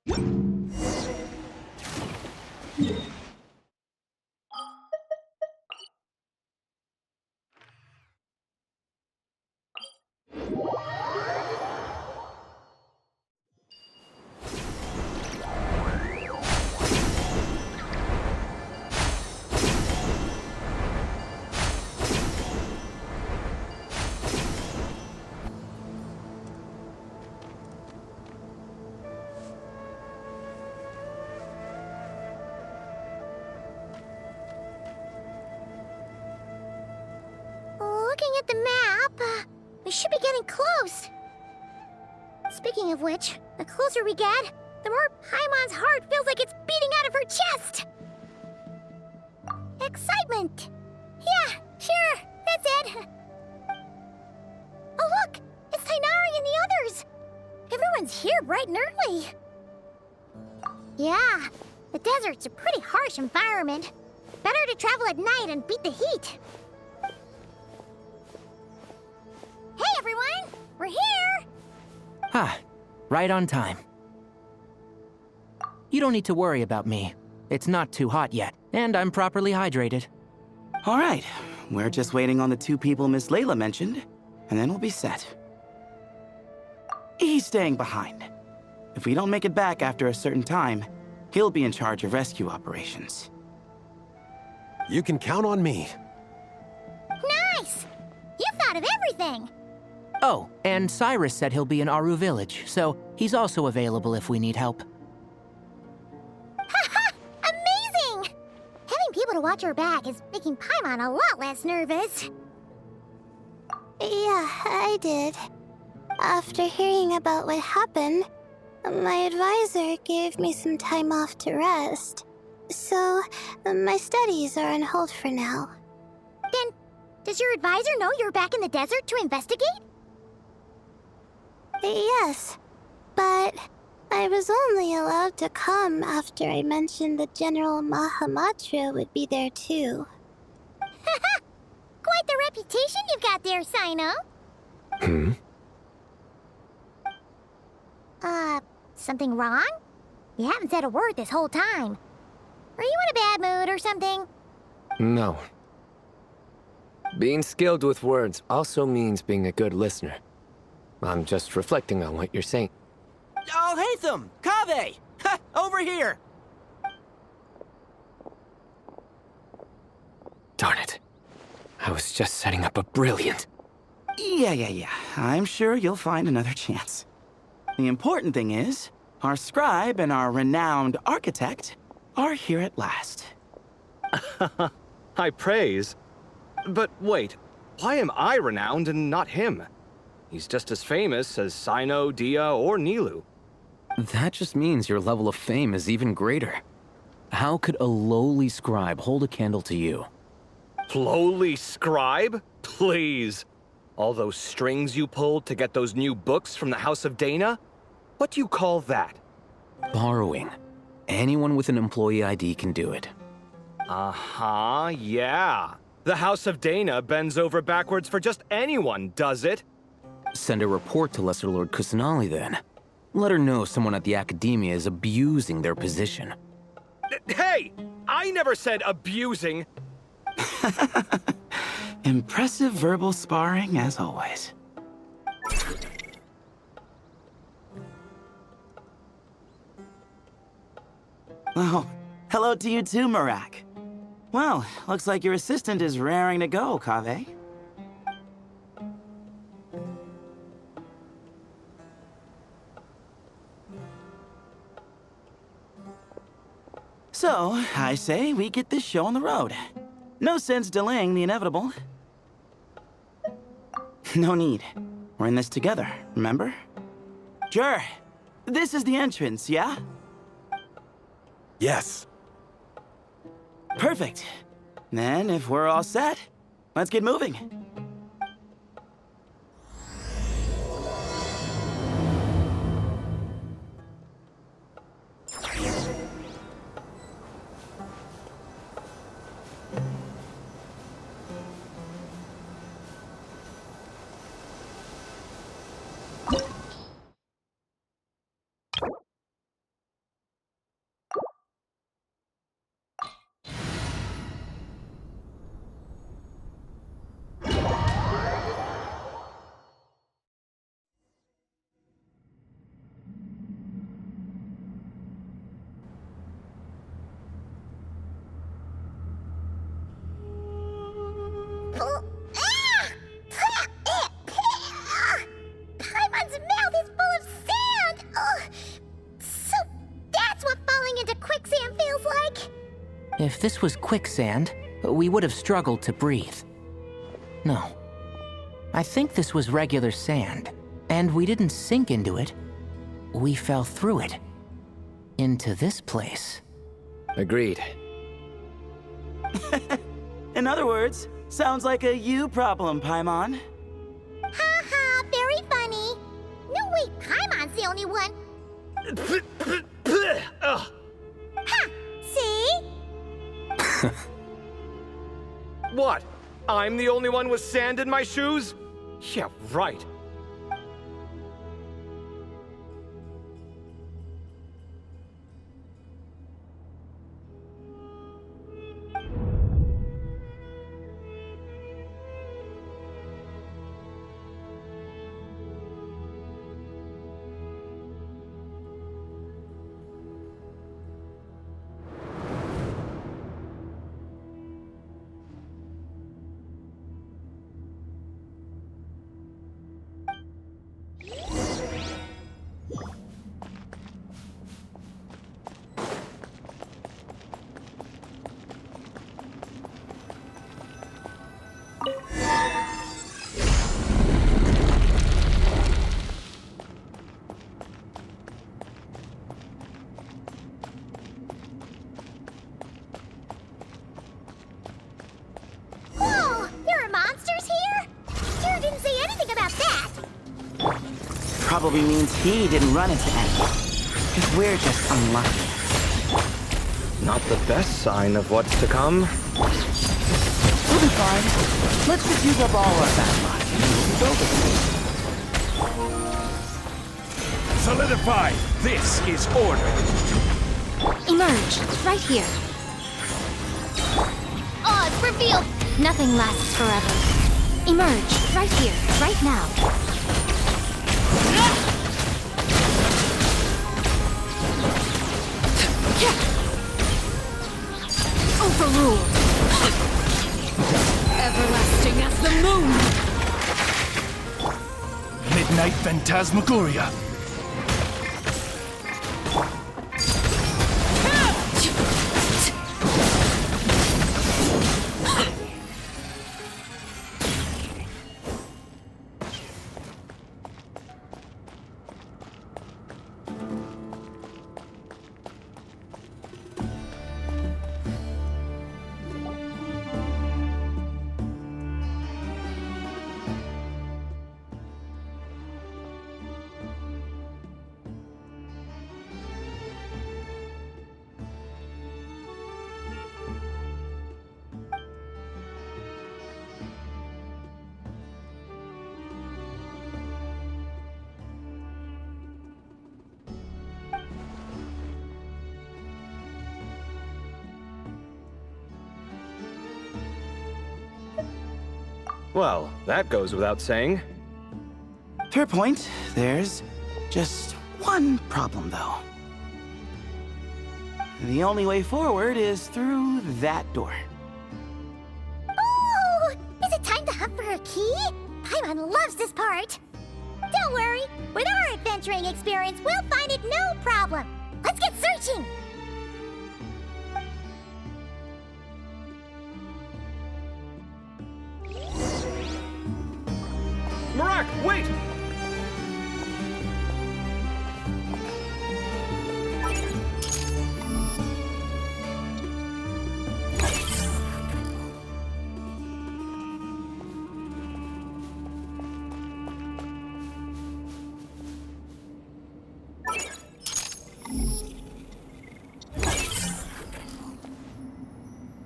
Looking at the map, we should be getting close. Speaking of which, the closer we get, the more Paimon's heart feels like it's beating out of her chest. Excitement. Yeah, sure, that's it. Oh look, it's Tighnari and the others. Everyone's here bright and early. Yeah, the desert's a pretty harsh environment. Better to travel at night and beat the heat. Hey everyone, we're here! Ah, right on time. You don't need to worry about me. It's not too hot yet, and I'm properly hydrated. All right, we're just waiting on the two people Miss Layla mentioned, and then we'll be set. He's staying behind. If we don't make it back after a certain time, he'll be in charge of rescue operations. You can count on me. Nice! You thought of everything! Oh, and Cyrus said he'll be in Aru Village, so he's also available if we need help. Haha! Amazing! Having people to watch our back is making Paimon a lot less nervous. Yeah, I did. After hearing about what happened, my advisor gave me some time off to rest. So, my studies are on hold for now. Then, does your advisor know you're back in the desert to investigate? Yes, but I was only allowed to come after I mentioned that General Mahamatra would be there too. Haha! Quite the reputation you've got there, Sino. Something wrong? You haven't said a word this whole time. Are you in a bad mood or something? No. Being skilled with words also means being a good listener. I'm just reflecting on what you're saying. Oh, Hatham! Kaveh! Ha! Over here! Darn it. I was just setting up a brilliant... Yeah. I'm sure you'll find another chance. The important thing is, our scribe and our renowned architect are here at last. High praise. But wait, why am I renowned and not him? He's just as famous as Sino, Dia, or Nilu. That just means your level of fame is even greater. How could a lowly scribe hold a candle to you? Lowly scribe? Please. All those strings you pulled to get those new books from the House of Dana? What do you call that? Borrowing. Anyone with an employee ID can do it. Uh-huh, yeah. The House of Dana bends over backwards for just anyone, does it? Send a report to Lesser Lord Kusanali then. Let her know someone at the Academia is abusing their position. Hey! I never said abusing! Impressive verbal sparring, as always. Oh, hello to you too, Marak. Well, looks like your assistant is raring to go, Kaveh. So, I say we get this show on the road. No sense delaying the inevitable. No need. We're in this together, remember? Sure. This is the entrance, yeah? Yes. Perfect. Then, if we're all set, let's get moving. If this was quicksand, we would have struggled to breathe. No. I think this was regular sand, and we didn't sink into it. We fell through it. Into this place. Agreed. In other words, sounds like a you problem, Paimon. Ha, very funny. No way, Paimon's the only one. Ugh. Ha! See? What? I'm the only one with sand in my shoes? Yeah, right. Whoa! There are monsters here? Sure didn't say anything about that. Probably means he didn't run into any. Because we're just unlucky. Not the best sign of what's to come. We'll be fine. Let's just use up all our bad luck. We'll be Solidify! This is order! Emerge, right here. Oh, it's revealed! Nothing lasts forever. Emerge, right here, right now. Overruled. Everlasting as the moon. Midnight Phantasmagoria! Well, that goes without saying. Fair point. There's just one problem, though. The only way forward is through that door. Oh! Is it time to hunt for a key? Paimon loves this part. Don't worry. With our adventuring experience, we'll find it no problem. Let's get searching. Marak, wait!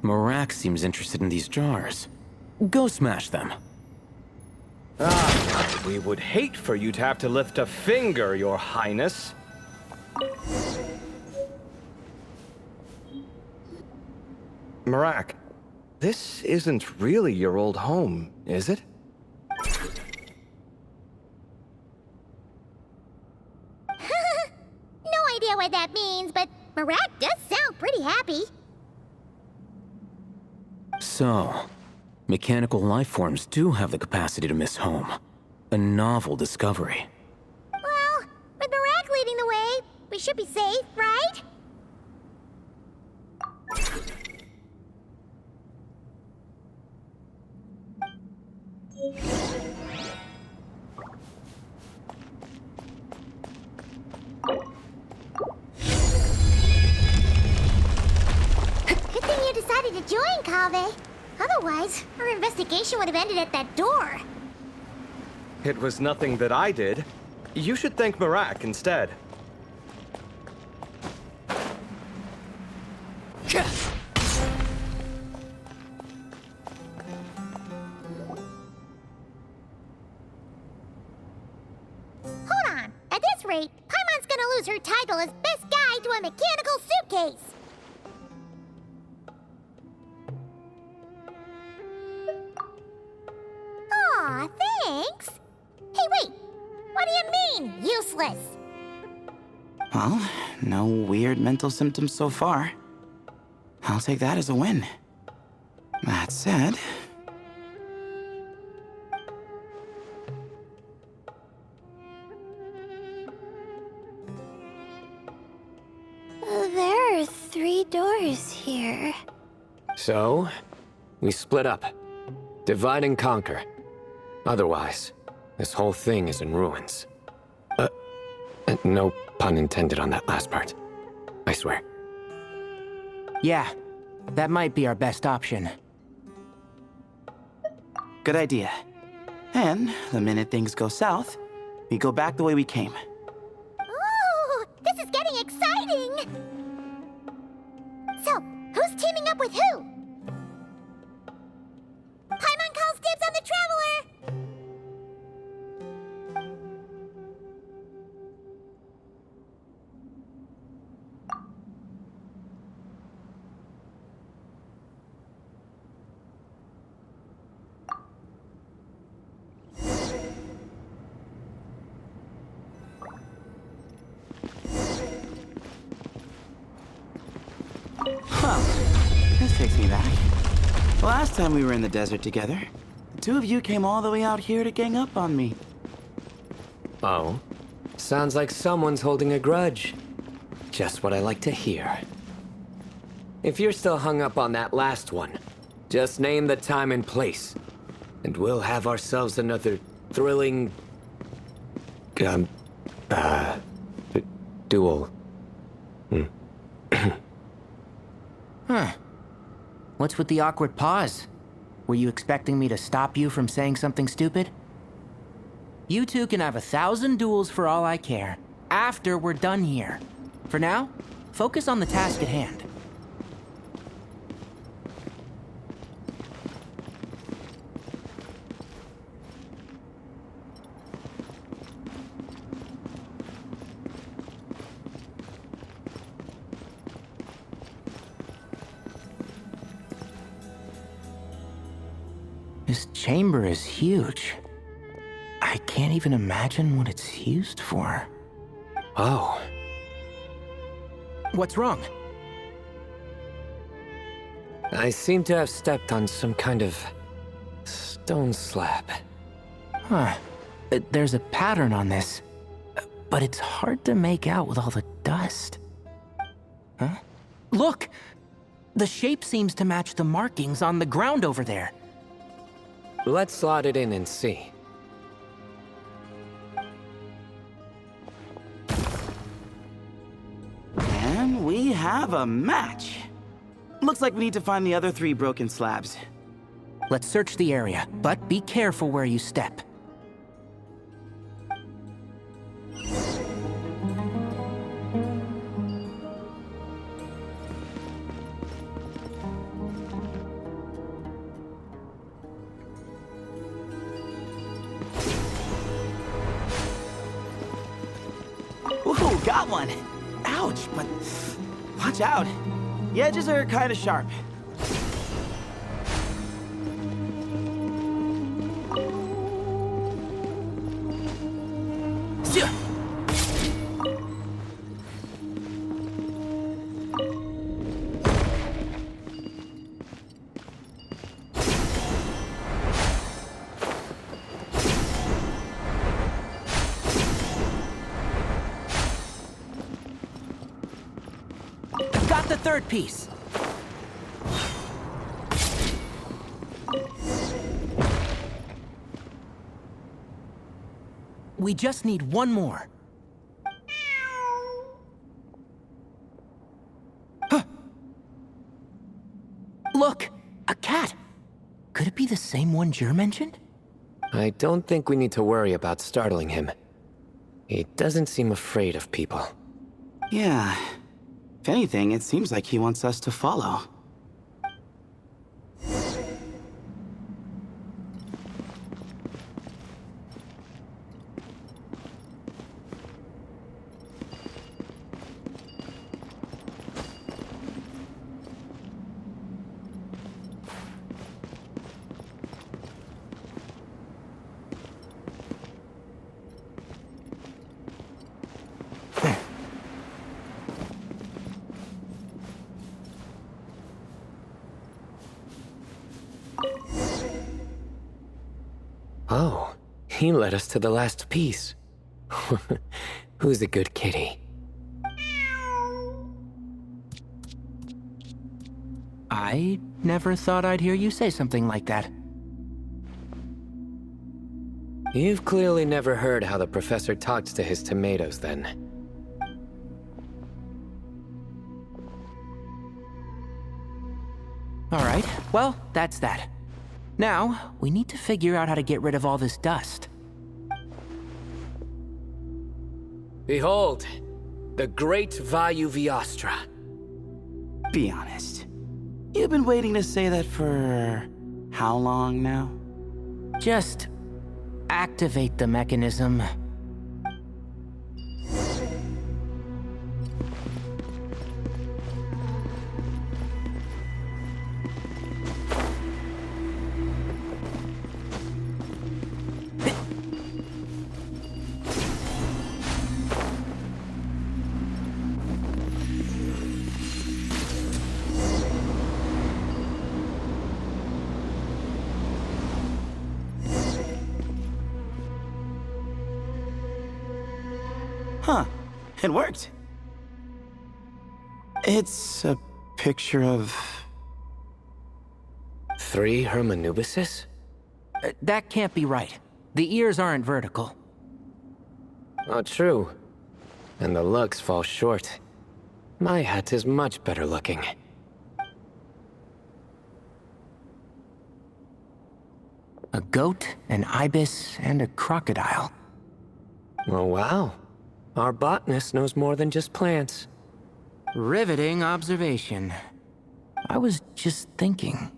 Marak seems interested in these jars. Go smash them. Ah, we would hate for you to have to lift a finger, Your Highness. Marak, this isn't really your old home, is it? No idea what that means, but Marak does sound pretty happy. So, mechanical life forms do have the capacity to miss home. A novel discovery. Well, with Marak leading the way, we should be safe, right? ready to join, Kaveh. Otherwise, our investigation would have ended at that door. It was nothing that I did. You should thank Marak instead. Hold on. At this rate, Paimon's gonna lose her title as best guide to a mechanical suitcase. Aw, thanks. Hey, wait. What do you mean, useless? Well, no weird mental symptoms so far. I'll take that as a win. That said... There are 3 doors here. So, we split up. Divide and conquer. Otherwise, this whole thing is in ruins. No pun intended on that last part. I swear. Yeah, that might be our best option. Good idea. And the minute things go south, we go back the way we came. Ooh, this is getting exciting! So, who's teaming up with who? Paimon calls dibs on the Traveler! Well, this takes me back. Last time we were in the desert together, the 2 of you came all the way out here to gang up on me. Oh? Sounds like someone's holding a grudge. Just what I like to hear. If you're still hung up on that last one, just name the time and place, and we'll have ourselves another thrilling... duel. Huh. What's with the awkward pause? Were you expecting me to stop you from saying something stupid? You two can have 1,000 duels for all I care, after we're done here. For now, focus on the task at hand. This chamber is huge. I can't even imagine what it's used for. Oh. What's wrong? I seem to have stepped on some kind of stone slab. Huh. There's a pattern on this, but it's hard to make out with all the dust. Huh? Look! The shape seems to match the markings on the ground over there. Let's slot it in and see. And we have a match. Looks like we need to find the other 3 broken slabs. Let's search the area, but be careful where you step. Ooh, got one! Ouch, but watch out. The edges are kind of sharp. Got the 3rd piece. We just need one more. Huh. Look! A cat! Could it be the same one Jer mentioned? I don't think we need to worry about startling him. He doesn't seem afraid of people. Yeah. If anything, it seems like he wants us to follow. Oh, he led us to the last piece. Who's a good kitty? I never thought I'd hear you say something like that. You've clearly never heard how the professor talks to his tomatoes, then. Alright, well, that's that. Now, we need to figure out how to get rid of all this dust. Behold, the great Vayu Viastra. Be honest. You've been waiting to say that for... how long now? Just activate the mechanism. Huh. It worked. It's a picture of... 3 Hermanubises? That can't be right. The ears aren't vertical. Oh, true. And the looks fall short. My hat is much better looking. A goat, an ibis, and a crocodile. Oh, wow. Our botanist knows more than just plants. Riveting observation. I was just thinking.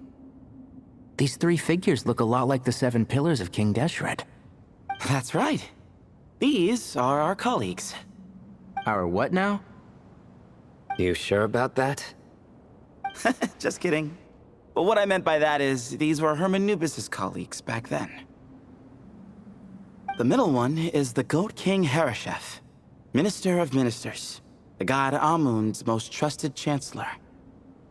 These 3 figures look a lot like the 7 pillars of King Deshret. That's right. These are our colleagues. Our what now? You sure about that? Just kidding. But what I meant by that is, these were Hermanubis' colleagues back then. The middle one is the Goat King Harashef, Minister of Ministers, the god Amun's most trusted chancellor.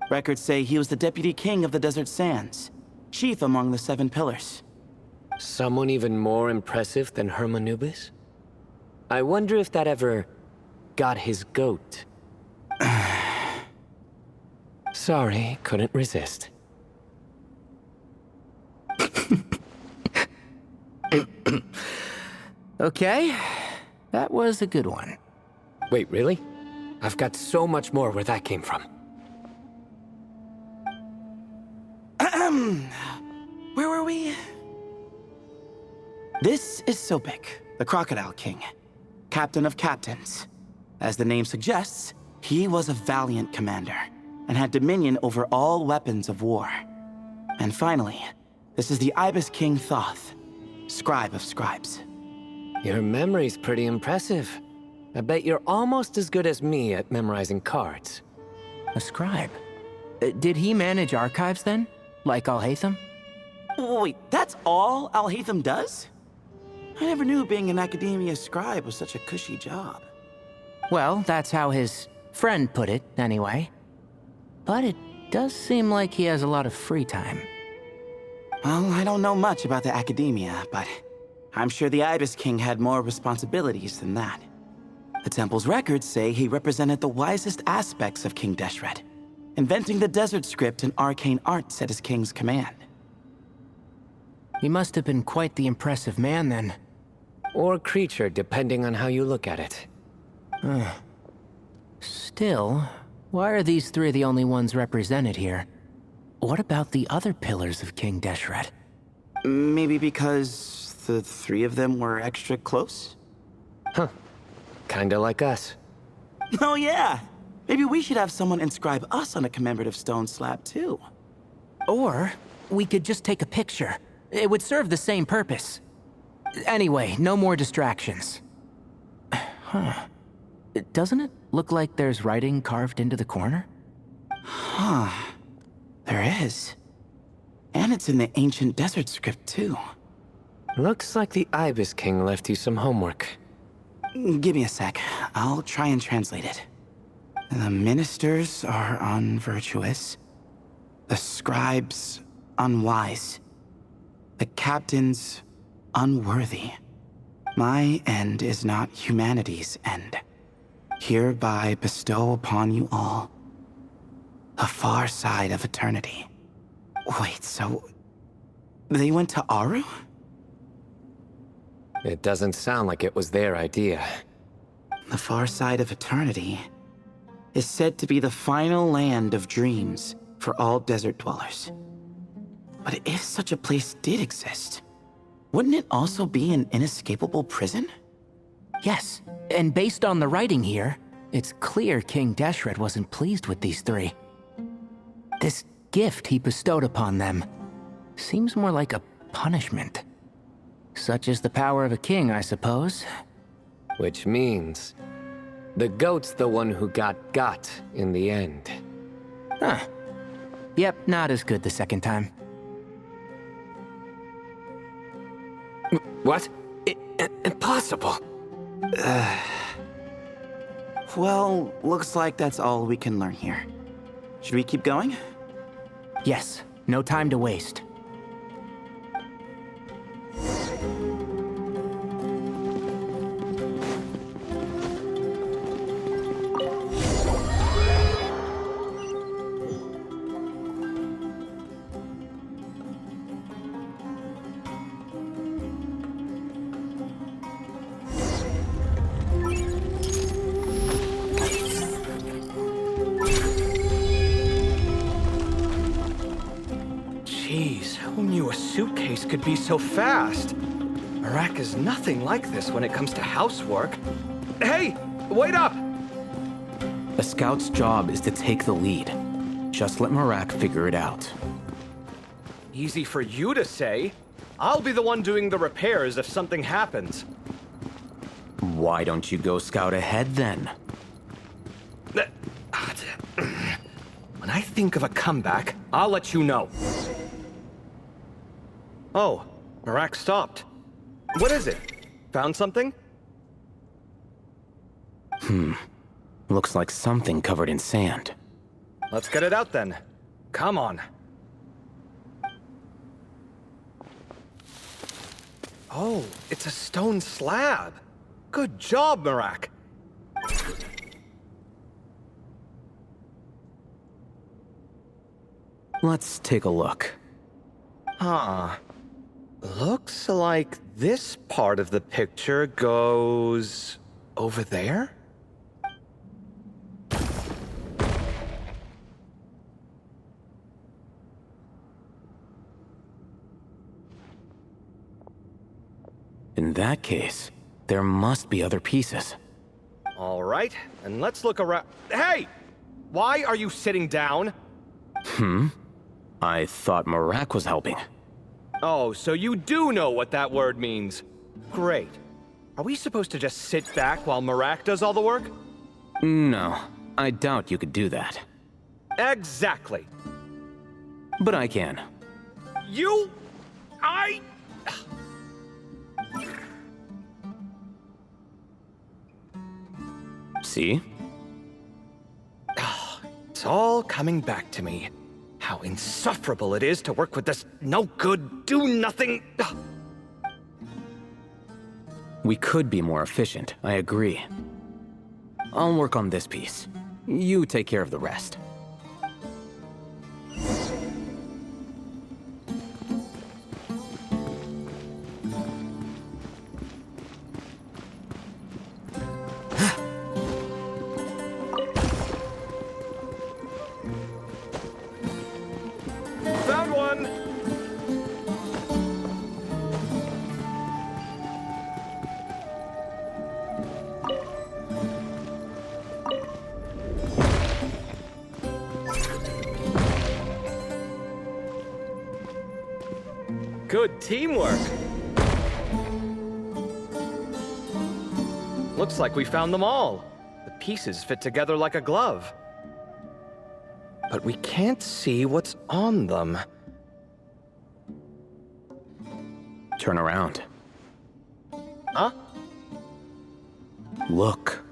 Records say he was the deputy king of the Desert Sands, chief among the 7 pillars. Someone even more impressive than Hermanubis? I wonder if that ever got his goat. Sorry, couldn't resist. Okay, that was a good one. Wait, really? I've got so much more where that came from. Where were we? This is Sobek, the Crocodile King, Captain of Captains. As the name suggests, he was a valiant commander and had dominion over all weapons of war. And finally, this is the Ibis King Thoth, Scribe of Scribes. Your memory's pretty impressive. I bet you're almost as good as me at memorizing cards. A scribe. Did he manage archives then? Like Alhaitham? Wait, that's all Alhaitham does? I never knew being an academia scribe was such a cushy job. Well, that's how his friend put it, anyway. But it does seem like he has a lot of free time. Well, I don't know much about the academia, but I'm sure the Ibis King had more responsibilities than that. The temple's records say he represented the wisest aspects of King Deshret, inventing the desert script and arcane arts at his king's command. He must have been quite the impressive man, then. Or creature, depending on how you look at it. Still, why are these 3 the only ones represented here? what about the other pillars of King Deshret? Maybe because the three of them were extra close? Kinda like us. Oh yeah! Maybe we should have someone inscribe us on a commemorative stone slab too. Or we could just take a picture. It would serve the same purpose. Anyway, no more distractions. Huh. Doesn't it look like there's writing carved into the corner? Huh. There is. And it's in the ancient desert script too. Looks like the Ibis King left you some homework. Give me a sec. I'll try and translate it. The ministers are unvirtuous. The scribes unwise. The captains unworthy. My end is not humanity's end. Hereby bestow upon you all a far side of eternity. Wait, so they went to Aru? It doesn't sound like it was their idea. The far side of eternity is said to be the final land of dreams for all desert dwellers. But if such a place did exist, wouldn't it also be an inescapable prison? Yes, and based on the writing here, it's clear King Deshret wasn't pleased with these three. This gift he bestowed upon them seems more like a punishment. Such is the power of a king, I suppose. Which means the goat's the one who got in the end. Huh. Yep, not as good the second time. What? Impossible. Well, looks like that's all we can learn here. Should we keep going? Yes, no time to waste. Jeez, who knew a suitcase could be so fast? Marak is nothing like this when it comes to housework. Hey, wait up! A scout's job is to take the lead. Just let Marak figure it out. Easy for you to say. I'll be the one doing the repairs if something happens. Why don't you go scout ahead then? When I think of a comeback, I'll let you know. Oh, Marak stopped. What is it? Found something? Looks like something covered in sand. Let's get it out then. Come on. Oh, it's a stone slab. Good job, Marak. Let's take a look. Huh. Looks like this part of the picture goes over there? In that case, there must be other pieces. All right, and let's look around. Hey! Why are you sitting down? I thought Marak was helping. Oh, so you do know what that word means. Great. Are we supposed to just sit back while Marak does all the work? No, I doubt you could do that. Exactly. But I can. See? It's all coming back to me. How insufferable it is to work with this no-good, do-nothing... We could be more efficient, I agree. I'll work on this piece. You take care of the rest. Good teamwork. Looks like we found them all. The pieces fit together like a glove. But we can't see what's on them. Turn around. Huh? Look.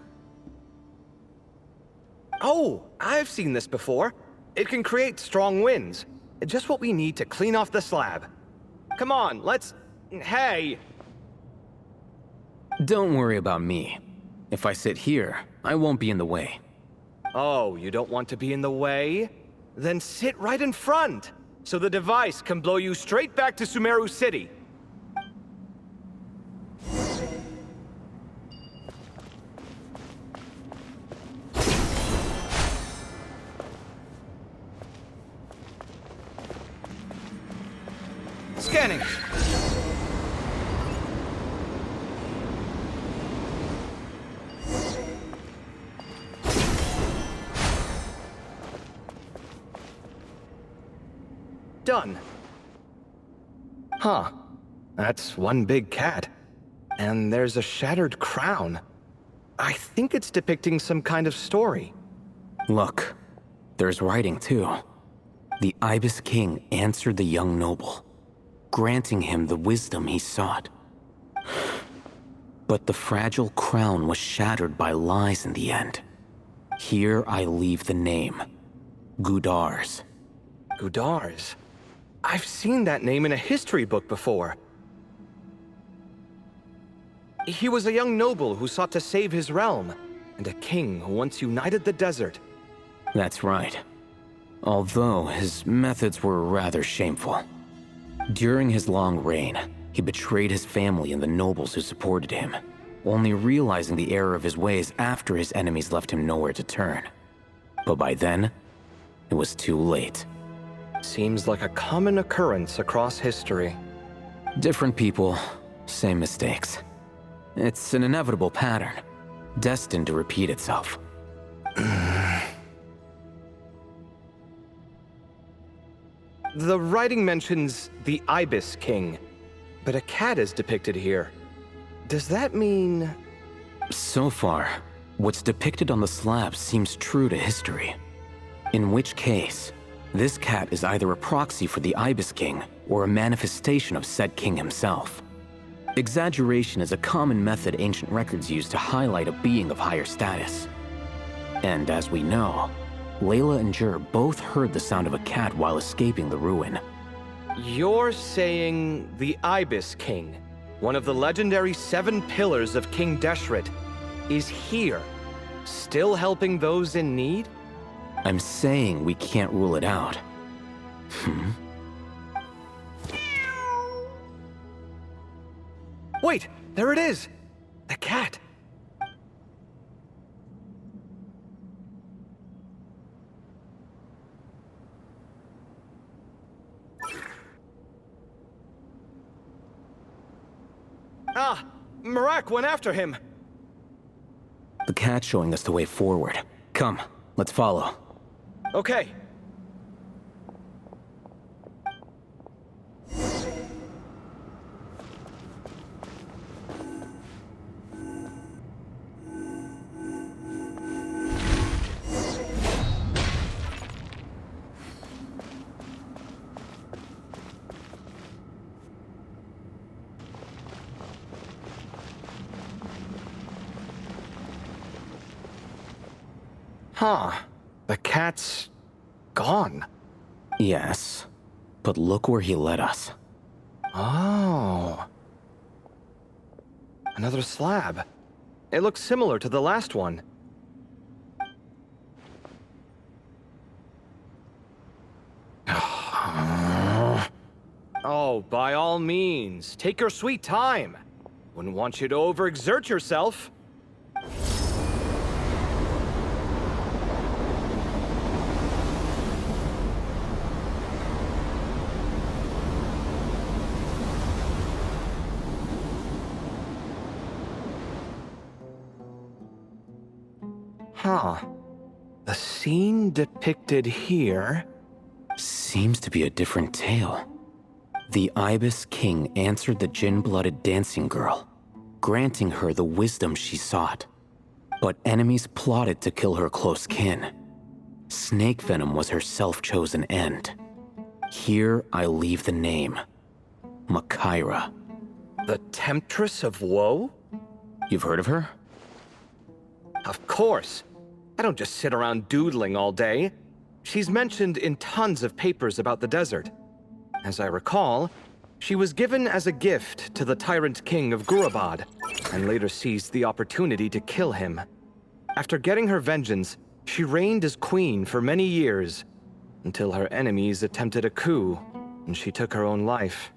Oh, I've seen this before. It can create strong winds. Just what we need to clean off the slab. Come on, let's... Hey! Don't worry about me. If I sit here, I won't be in the way. Oh, you don't want to be in the way? Then sit right in front, so the device can blow you straight back to Sumeru City. Scanning. Done. Huh. That's one big cat. And there's a shattered crown. I think it's depicting some kind of story. Look, there's writing too. The Ibis King answered the young noble, granting him the wisdom he sought. But the fragile crown was shattered by lies in the end. Here I leave the name, Gudar's. Gudar's? I've seen that name in a history book before. He was a young noble who sought to save his realm, and a king who once united the desert. That's right. Although his methods were rather shameful. During his long reign, he betrayed his family and the nobles who supported him, only realizing the error of his ways after his enemies left him nowhere to turn. But by then, it was too late. Seems like a common occurrence across history. Different people, same mistakes. It's an inevitable pattern, destined to repeat itself. The writing mentions the Ibis King, but a cat is depicted here. Does that mean... So far, what's depicted on the slab seems true to history. In which case, this cat is either a proxy for the Ibis King or a manifestation of said king himself. Exaggeration is a common method ancient records use to highlight a being of higher status. And as we know, Layla and Jur both heard the sound of a cat while escaping the ruin. You're saying the Ibis King, one of the legendary 7 pillars of King Deshret, is here, still helping those in need? I'm saying we can't rule it out. Wait, there it is! The cat! Ah! Marak went after him! The cat's showing us the way forward. Come, let's follow. Okay. Huh. The cat's... gone. Yes, but look where he led us. Oh. Another slab. It looks similar to the last one. Oh, by all means, take your sweet time. Wouldn't want you to overexert yourself. Huh. The scene depicted here... Seems to be a different tale. The Ibis King answered the Jinn-blooded dancing girl, granting her the wisdom she sought. But enemies plotted to kill her close kin. Snake venom was her self-chosen end. Here I leave the name. Makaira. The Temptress of Woe? You've heard of her? Of course. I don't just sit around doodling all day. She's mentioned in tons of papers about the desert. As I recall, she was given as a gift to the tyrant king of Gurabad, and later seized the opportunity to kill him. After getting her vengeance, she reigned as queen for many years, until her enemies attempted a coup, and she took her own life.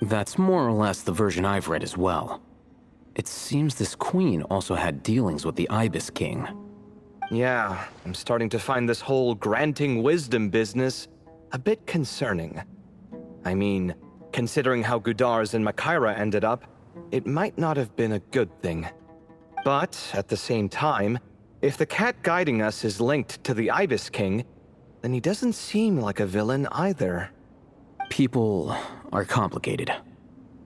That's more or less the version I've read as well. It seems this queen also had dealings with the Ibis King. Yeah, I'm starting to find this whole granting wisdom business a bit concerning. I mean, considering how Gudars and Makaira ended up, it might not have been a good thing. But, at the same time, if the cat guiding us is linked to the Ibis King, then he doesn't seem like a villain either. People are complicated,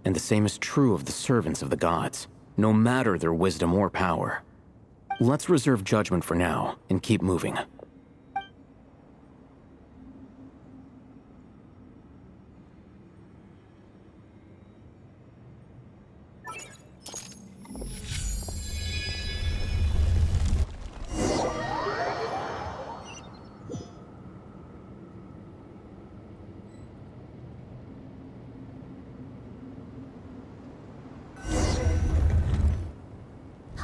and the same is true of the servants of the gods, no matter their wisdom or power. Let's reserve judgment for now, and keep moving.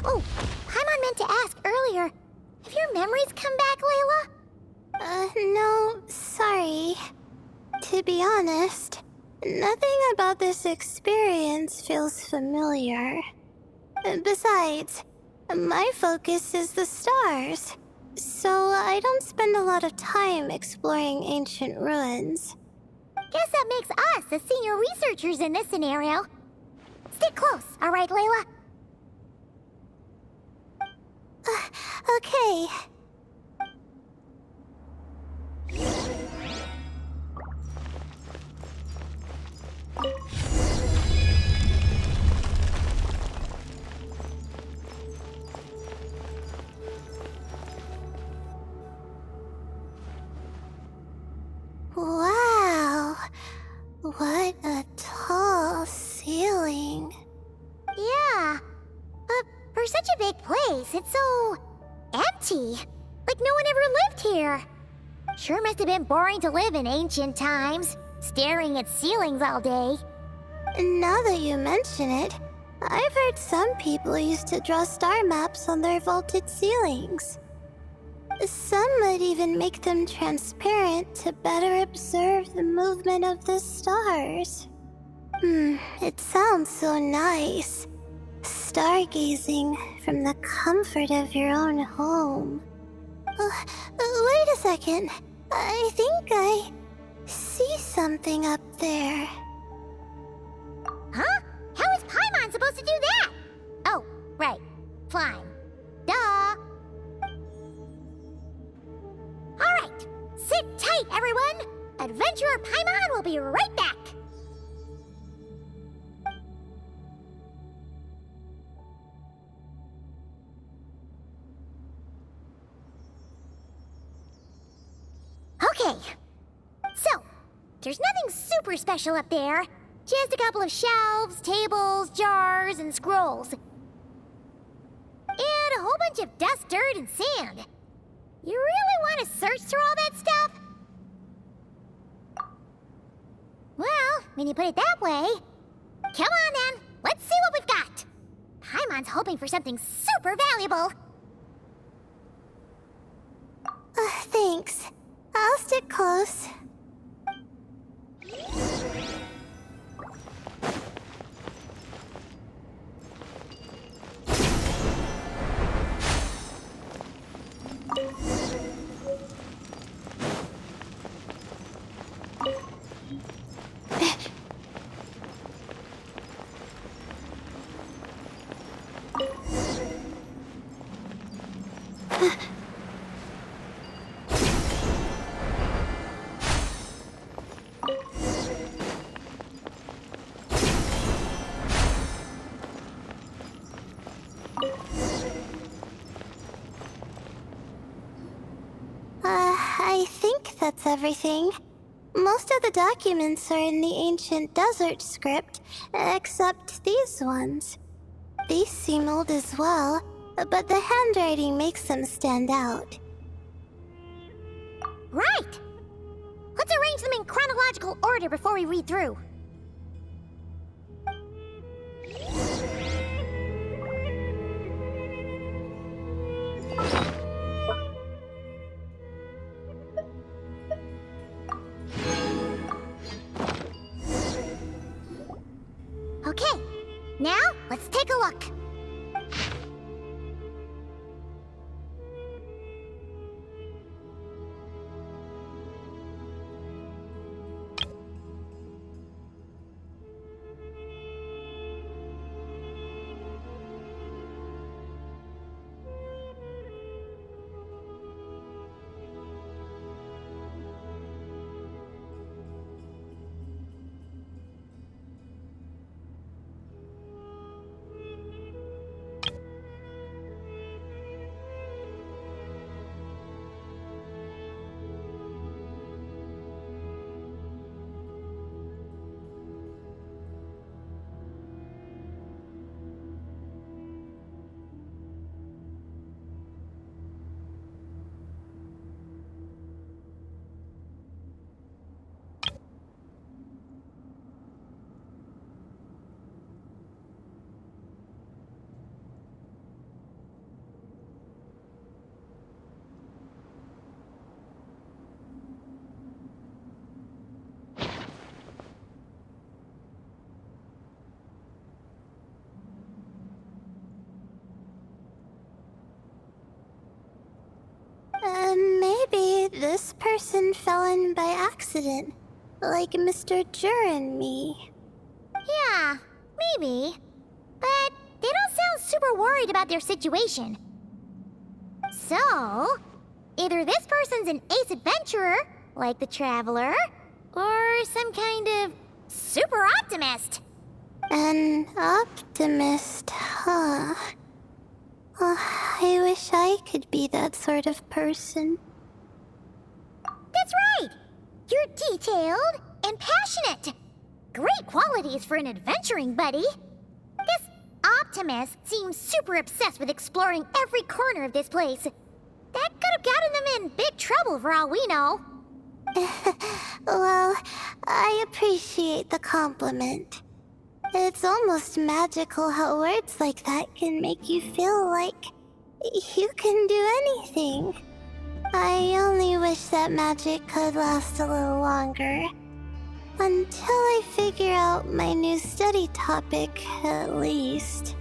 Oh, Paimon meant to ask earlier. Have your memories come back, Layla? No, sorry. To be honest, nothing about this experience feels familiar. Besides, my focus is the stars, so I don't spend a lot of time exploring ancient ruins. Guess that makes us the senior researchers in this scenario. Stick close, all right, Layla? Okay. Wow. What a tall ceiling. Yeah. But for such a big place, it's so empty. Like no one ever lived here. Sure must have been boring to live in ancient times, staring at ceilings all day. Now that you mention it, I've heard some people used to draw star maps on their vaulted ceilings. Some might even make them transparent to better observe the movement of the stars. It sounds so nice. Stargazing from the comfort of your own home. Wait a second. I think I see something up there. Huh? How is Paimon supposed to do that? Oh, right. Flying. Duh. Alright. Sit tight, everyone. Adventurer Paimon will be right back. Okay. So, there's nothing super special up there. Just a couple of shelves, tables, jars, and scrolls. And a whole bunch of dust, dirt, and sand. You really want to search through all that stuff? Well, when you put it that way... Come on then, let's see what we've got. Paimon's hoping for something super valuable. Thanks. I'll stick close. I think that's everything. Most of the documents are in the ancient desert script, except these ones. These seem old as well, but the handwriting makes them stand out. Right! Let's arrange them in chronological order before we read through. Okay, now let's take a look. Maybe this person fell in by accident, like Mr. Jur and me. Yeah, maybe. But they don't sound super worried about their situation. So, either this person's an ace adventurer, like the Traveler, or some kind of super optimist. An optimist, huh? I wish I could be that sort of person. That's right! You're detailed and passionate. Great qualities for an adventuring buddy. This optimist seems super obsessed with exploring every corner of this place. That could have gotten them in big trouble for all we know. Well, I appreciate the compliment. It's almost magical how words like that can make you feel like you can do anything. I only wish that magic could last a little longer. Until I figure out my new study topic, at least.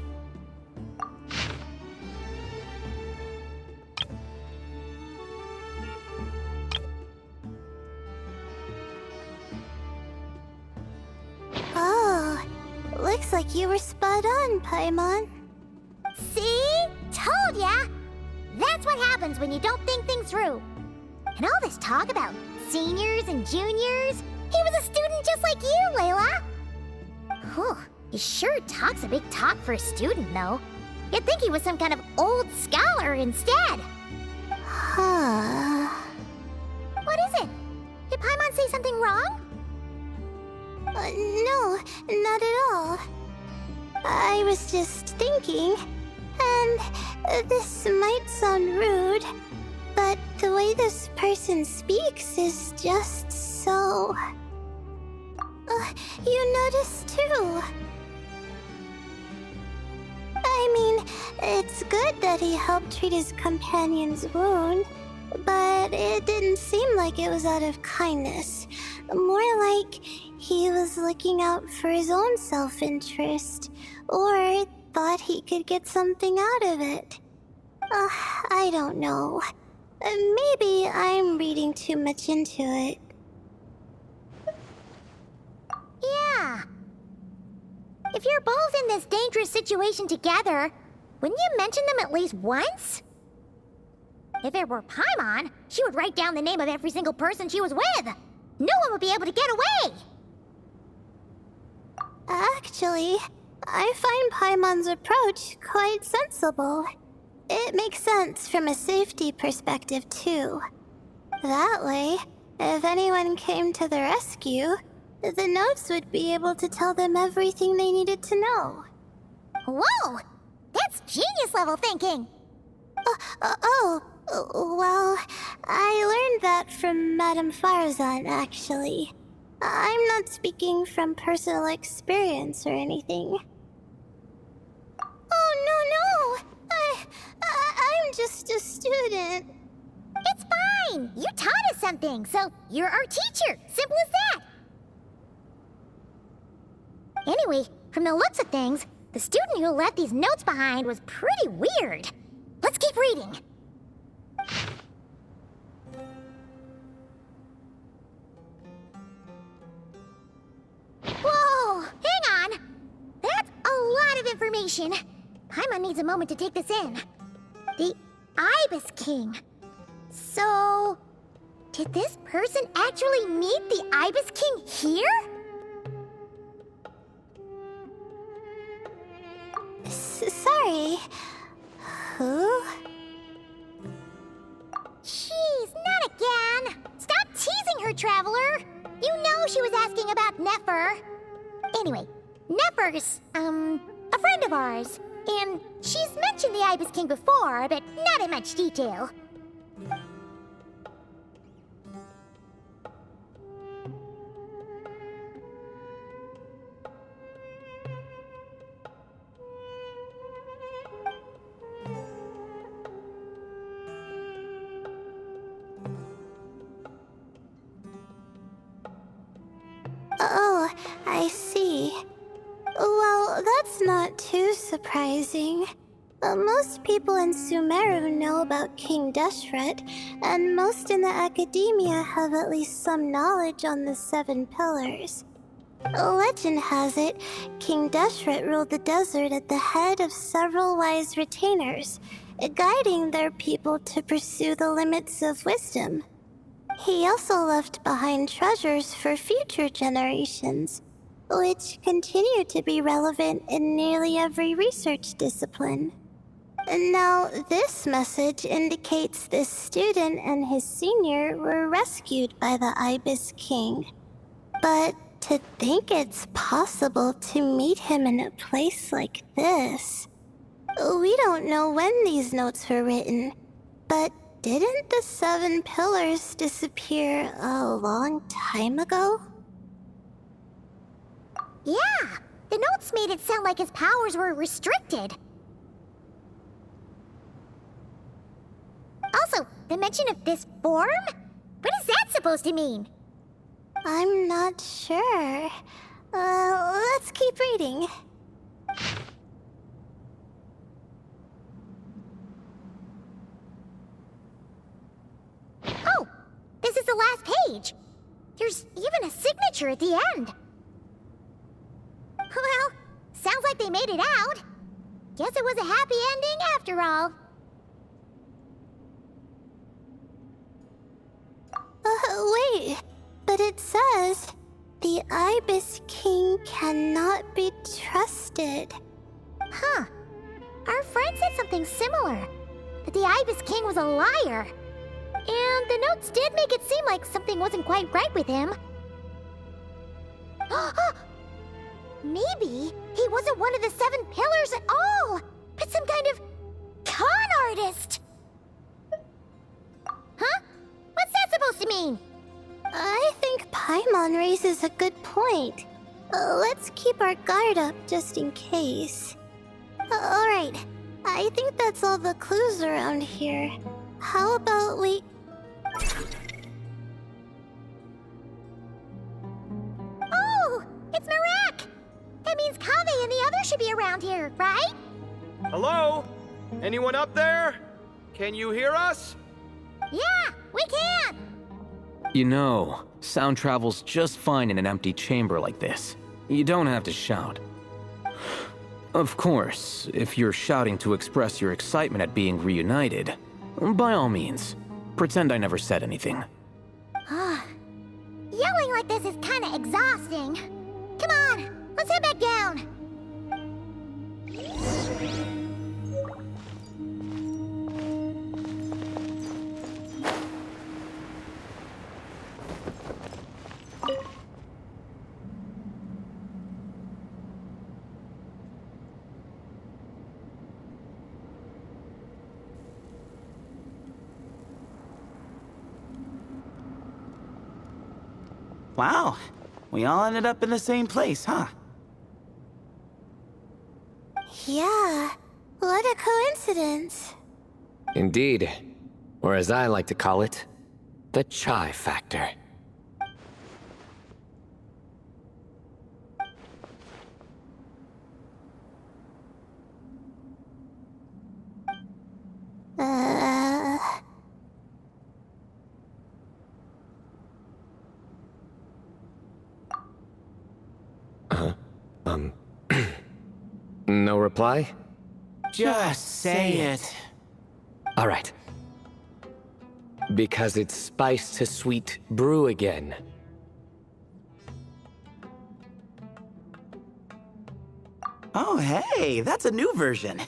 Oh, looks like you were spot on, Paimon. See? Told ya! That's what happens when you don't think things through. And all this talk about seniors and juniors, he was a student just like you, Layla. Whew, he sure talks a big talk for a student, though. You'd think he was some kind of old scholar instead. Huh. What is it? Did Paimon say something wrong? No, not at all. I was just thinking, and this might sound rude, but the way this person speaks is just so... you noticed too. I mean, it's good that he helped treat his companion's wound, but it didn't seem like it was out of kindness. More like he was looking out for his own self-interest, or thought he could get something out of it. I don't know. Maybe I'm reading too much into it. Yeah. If you're both in this dangerous situation together, wouldn't you mention them at least once? If it were Paimon, she would write down the name of every single person she was with. No one would be able to get away. Actually, I find Paimon's approach quite sensible. It makes sense from a safety perspective, too. That way, if anyone came to the rescue, the notes would be able to tell them everything they needed to know. Whoa! That's genius-level thinking! Well, I learned that from Madame Farzan, actually. I'm not speaking from personal experience or anything. Oh, no! I'm just a student. It's fine! You taught us something, so you're our teacher. Simple as that. Anyway, from the looks of things, the student who left these notes behind was pretty weird. Let's keep reading. Whoa! Hang on! That's a lot of information. Paimon needs a moment to take this in. The Ibis King. So, did this person actually meet the Ibis King here? Sorry. Who? Jeez, not again! Stop teasing her, Traveler! You know she was asking about Nefer. Anyway, Nefer's, a friend of ours. And she's mentioned the Ibis King before, but not in much detail. Oh, I see. Well, that's not too surprising. Most people in Sumeru know about King Deshret, and most in the academia have at least some knowledge on the 7 pillars. Legend has it, King Deshret ruled the desert at the head of several wise retainers, guiding their people to pursue the limits of wisdom. He also left behind treasures for future generations, which continue to be relevant in nearly every research discipline. Now, this message indicates this student and his senior were rescued by the Ibis King. But to think it's possible to meet him in a place like this... We don't know when these notes were written, but didn't the 7 pillars disappear a long time ago? Yeah, the notes made it sound like his powers were restricted. Also, the mention of this form? What is that supposed to mean? I'm not sure. Let's keep reading. Oh, this is the last page. There's even a signature at the end. Well, sounds like they made it out. Guess it was a happy ending after all. Wait, but it says, the Ibis King cannot be trusted. Huh. Our friend said something similar. That the Ibis King was a liar. And the notes did make it seem like something wasn't quite right with him. Maybe he wasn't one of the 7 pillars at all, but some kind of con artist. Huh? What's that supposed to mean? I think Paimon raises a good point. Let's keep our guard up just in case. Alright, I think that's all the clues around here. How about we... Oh, it's Marek! That means Kaveh and the others should be around here, right? Hello? Anyone up there? Can you hear us? Yeah, we can! You know, sound travels just fine in an empty chamber like this. You don't have to shout. Of course, if you're shouting to express your excitement at being reunited, by all means, pretend I never said anything. Yelling like this is kinda exhausting. Come on, let's head back down. Wow, we all ended up in the same place, huh? Yeah, what a coincidence. Indeed. Or as I like to call it, the chai factor. No reply? Just say it. All right. Because it's spice to sweet brew again. Oh, hey, that's a new version.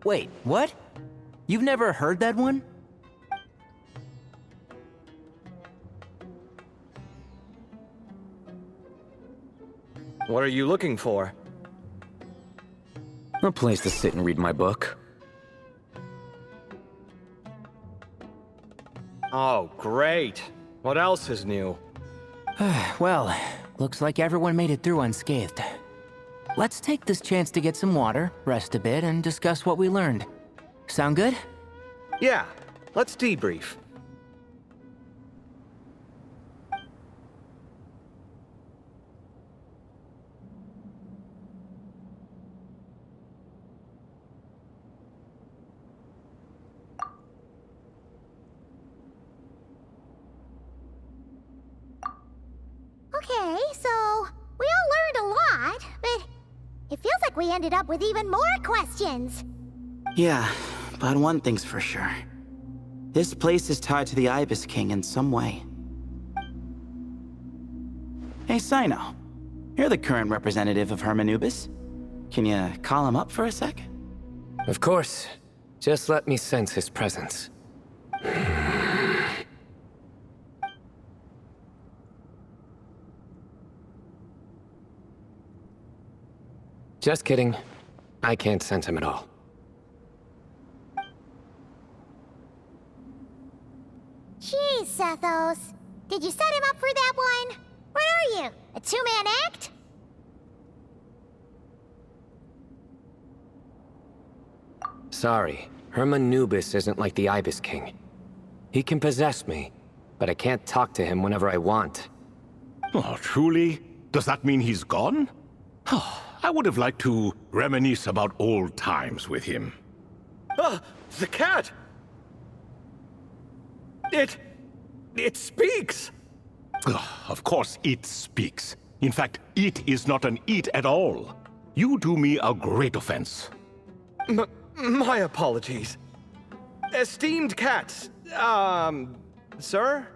Wait, what? You've never heard that one? What are you looking for? A place to sit and read my book. Oh, great. What else is new? Well, looks like everyone made it through unscathed. Let's take this chance to get some water, rest a bit, and discuss what we learned. Sound good? Yeah, let's debrief. Okay, so we all learned a lot, but it feels like we ended up with even more questions. Yeah, but one thing's for sure. This place is tied to the Ibis King in some way. Hey, Sino. You're the current representative of Hermanubis. Can you call him up for a sec? Of course. Just let me sense his presence. Just kidding. I can't sense him at all. Jeez, Sethos. Did you set him up for that one? What are you, a two-man act? Sorry, Hermanubis isn't like the Ibis King. He can possess me, but I can't talk to him whenever I want. Oh, truly? Does that mean he's gone? I would have liked to reminisce about old times with him. Ah, the cat! It speaks! Of course it speaks. In fact, it is not an it at all. You do me a great offense. My apologies. Esteemed cats, sir?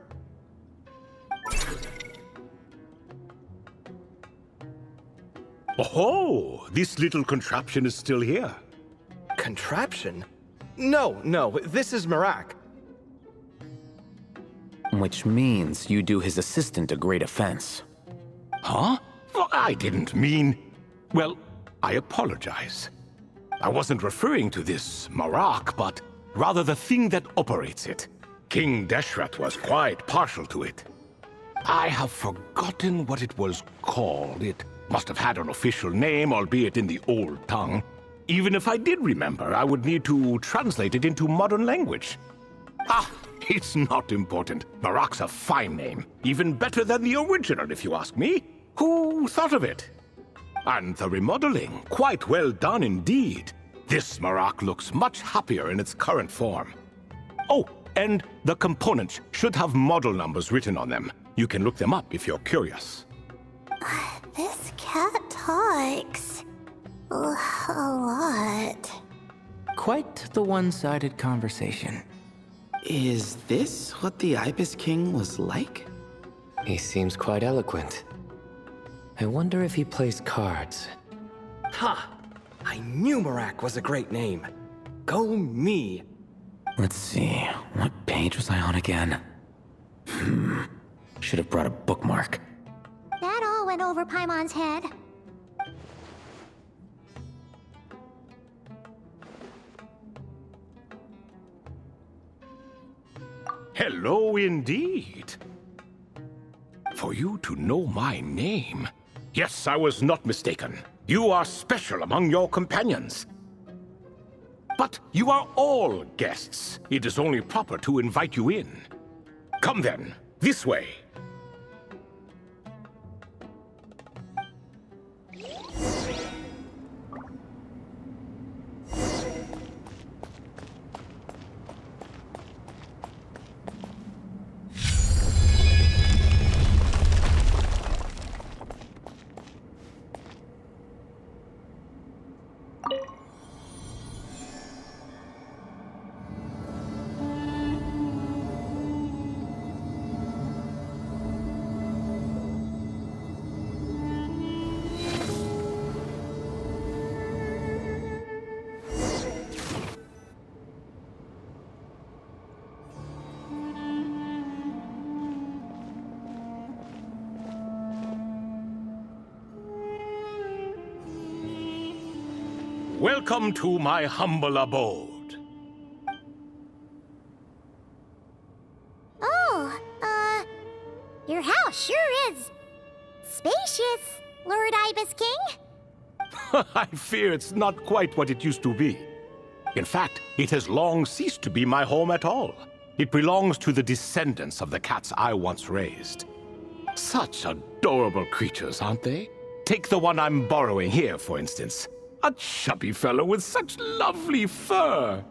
Oh, this little contraption is still here. Contraption? No, this is Marak. Which means you do his assistant a great offense. Huh? Well, I didn't mean... Well, I apologize. I wasn't referring to this Marak, but rather the thing that operates it. King Deshret was quite partial to it. I have forgotten what it was called. It must have had an official name, albeit in the old tongue. Even if I did remember, I would need to translate it into modern language. It's not important. Marak's a fine name. Even better than the original, if you ask me. Who thought of it? And the remodeling, quite well done indeed. This Marak looks much happier in its current form. Oh, and the components should have model numbers written on them. You can look them up if you're curious. This cat talks a lot. Quite the one-sided conversation. Is this what the Ibis King was like? He seems quite eloquent. I wonder if he plays cards. Ha! I knew Marak was a great name. Go me! Let's see, what page was I on again? Should have brought a bookmark. That all went over Paimon's head. Hello indeed. for you to know my name. Yes, I was not mistaken. You are special among your companions. But you are all guests. It is only proper to invite you in. Come then, this way. Welcome to my humble abode. Oh, your house sure is spacious, Lord Ibis King. I fear it's not quite what it used to be. In fact, it has long ceased to be my home at all. It belongs to the descendants of the cats I once raised. Such adorable creatures, aren't they? Take the one I'm borrowing here, for instance. A chubby fellow with such lovely fur.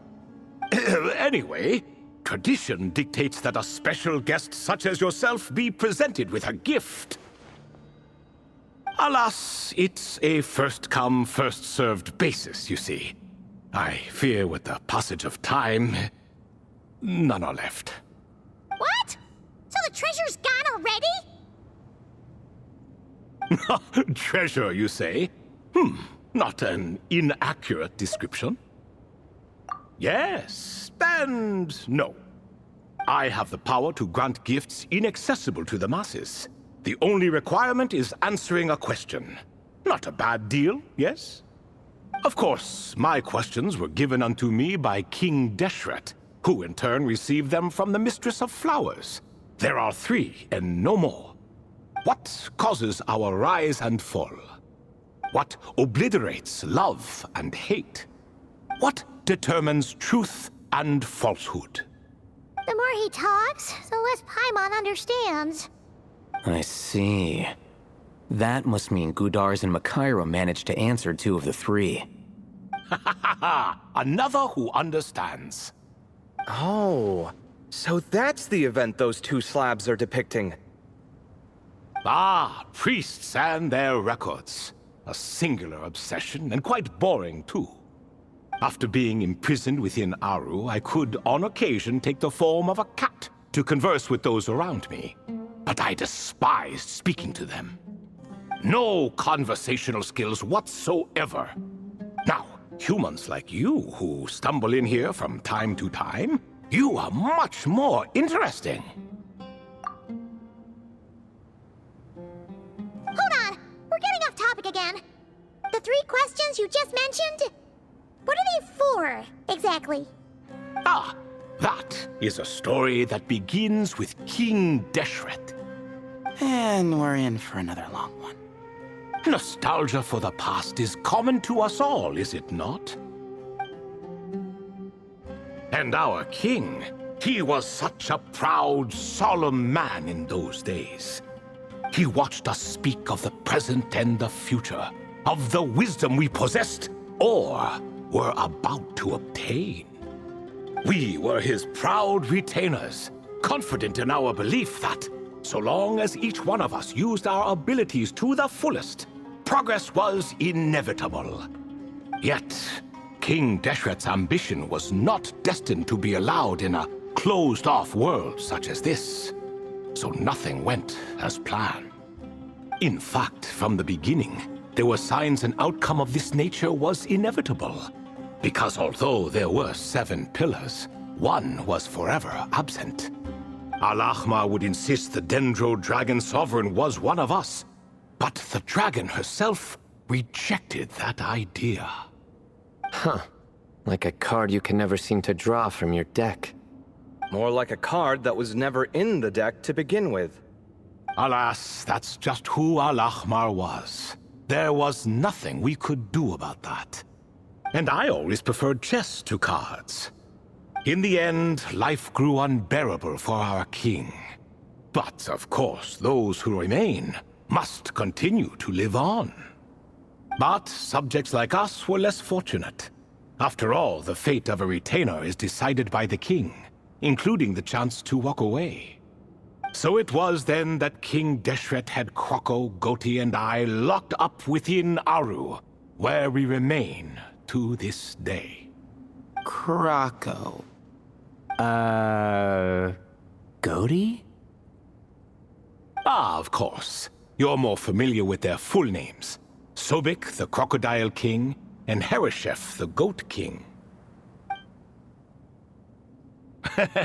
Anyway, tradition dictates that a special guest such as yourself be presented with a gift. Alas, it's a first-come, first-served basis, you see. I fear with the passage of time, none are left. What? So the treasure's gone already? Treasure, you say? Not an inaccurate description. Yes, and no. I have the power to grant gifts inaccessible to the masses. The only requirement is answering a question. Not a bad deal, yes? Of course, my questions were given unto me by King Deshret, who in turn received them from the Mistress of Flowers. There are 3, and no more. What causes our rise and fall? What obliterates love and hate? What determines truth and falsehood? The more he talks, the less Paimon understands. I see. That must mean Gudars and Makaira managed to answer 2 of the 3. Another who understands. Oh, so that's the event those 2 slabs are depicting. Ah, priests and their records. A singular obsession, and quite boring, too. After being imprisoned within Aru, I could, on occasion, take the form of a cat to converse with those around me. But I despised speaking to them. No conversational skills whatsoever. Now, humans like you who stumble in here from time to time, you are much more interesting. Hold on, we're getting off topic again. The 3 questions you just mentioned? What are they for, exactly? Ah, that is a story that begins with King Deshret. And we're in for another long one. Nostalgia for the past is common to us all, is it not? And our king, he was such a proud, solemn man in those days. He watched us speak of the present and the future, of the wisdom we possessed or were about to obtain. We were his proud retainers, confident in our belief that, so long as each one of us used our abilities to the fullest, progress was inevitable. Yet, King Deshret's ambition was not destined to be allowed in a closed-off world such as this. So nothing went as planned. In fact, from the beginning, there were signs an outcome of this nature was inevitable. Because although there were 7 pillars, one was forever absent. Al-Ahmar would insist the Dendro Dragon Sovereign was one of us, but the dragon herself rejected that idea. Huh. Like a card you can never seem to draw from your deck. More like a card that was never in the deck to begin with. Alas, that's just who Al-Ahmar was. There was nothing we could do about that. And I always preferred chess to cards. In the end, life grew unbearable for our king. But, of course, those who remain must continue to live on. But subjects like us were less fortunate. After all, the fate of a retainer is decided by the king, including the chance to walk away. So it was then that King Deshret had Kroko, Goti, and I locked up within Aru, where we remain to this day. Kroko. Goti? Ah, of course. You're more familiar with their full names. Sobek, the Crocodile King, and Hereshef, the Goat King.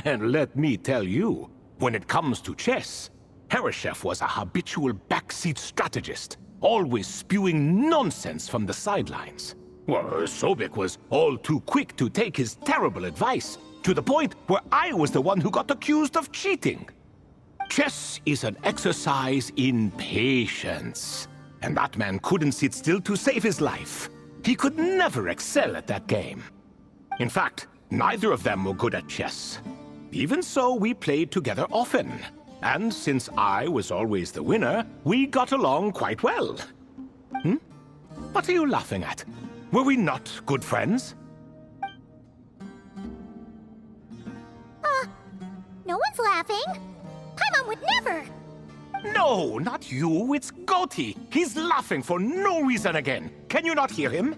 And let me tell you, when it comes to chess, Hereshef was a habitual backseat strategist, always spewing nonsense from the sidelines. Well, Sobek was all too quick to take his terrible advice, to the point where I was the one who got accused of cheating. Chess is an exercise in patience, and that man couldn't sit still to save his life. He could never excel at that game. In fact, neither of them were good at chess. Even so, we played together often, and since I was always the winner, we got along quite well. What are you laughing at? Were we not good friends? No one's laughing. Paimon would never. No, not you. It's Goti. He's laughing for no reason again. Can you not hear him?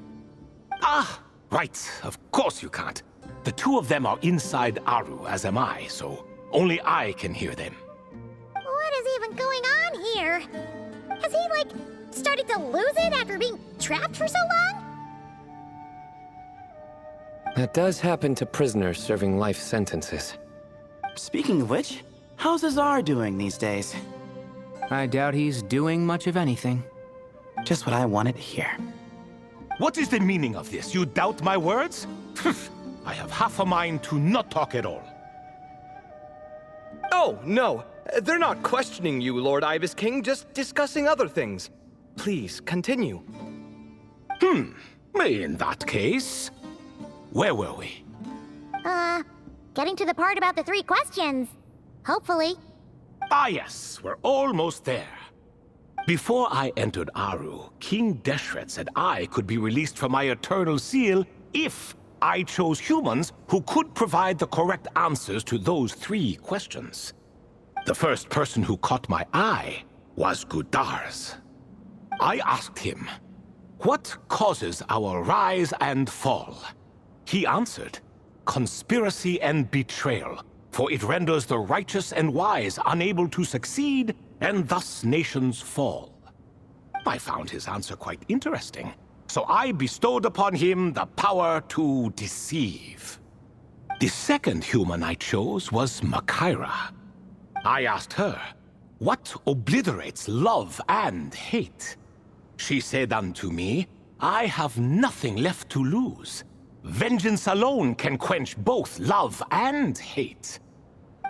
Ah, right. Of course you can't. The two of them are inside Aru, as am I, so only I can hear them. What is even going on here? Has he, like, started to lose it after being trapped for so long? That does happen to prisoners serving life sentences. Speaking of which, how's Azar doing these days? I doubt he's doing much of anything. Just what I wanted to hear. What is the meaning of this? You doubt my words? I have half a mind to not talk at all. Oh, no. They're not questioning you, Lord Ibis King, just discussing other things. Please, continue. In that case, where were we? Getting to the part about the 3 questions. Hopefully. Ah yes, we're almost there. Before I entered Aru, King Deshret said I could be released from my eternal seal if I chose humans who could provide the correct answers to those 3 questions. The first person who caught my eye was Gudars. I asked him, what causes our rise and fall? He answered, conspiracy and betrayal, for it renders the righteous and wise unable to succeed, and thus nations fall. I found his answer quite interesting, so I bestowed upon him the power to deceive. The second human I chose was Makaira. I asked her, what obliterates love and hate? She said unto me, I have nothing left to lose. Vengeance alone can quench both love and hate.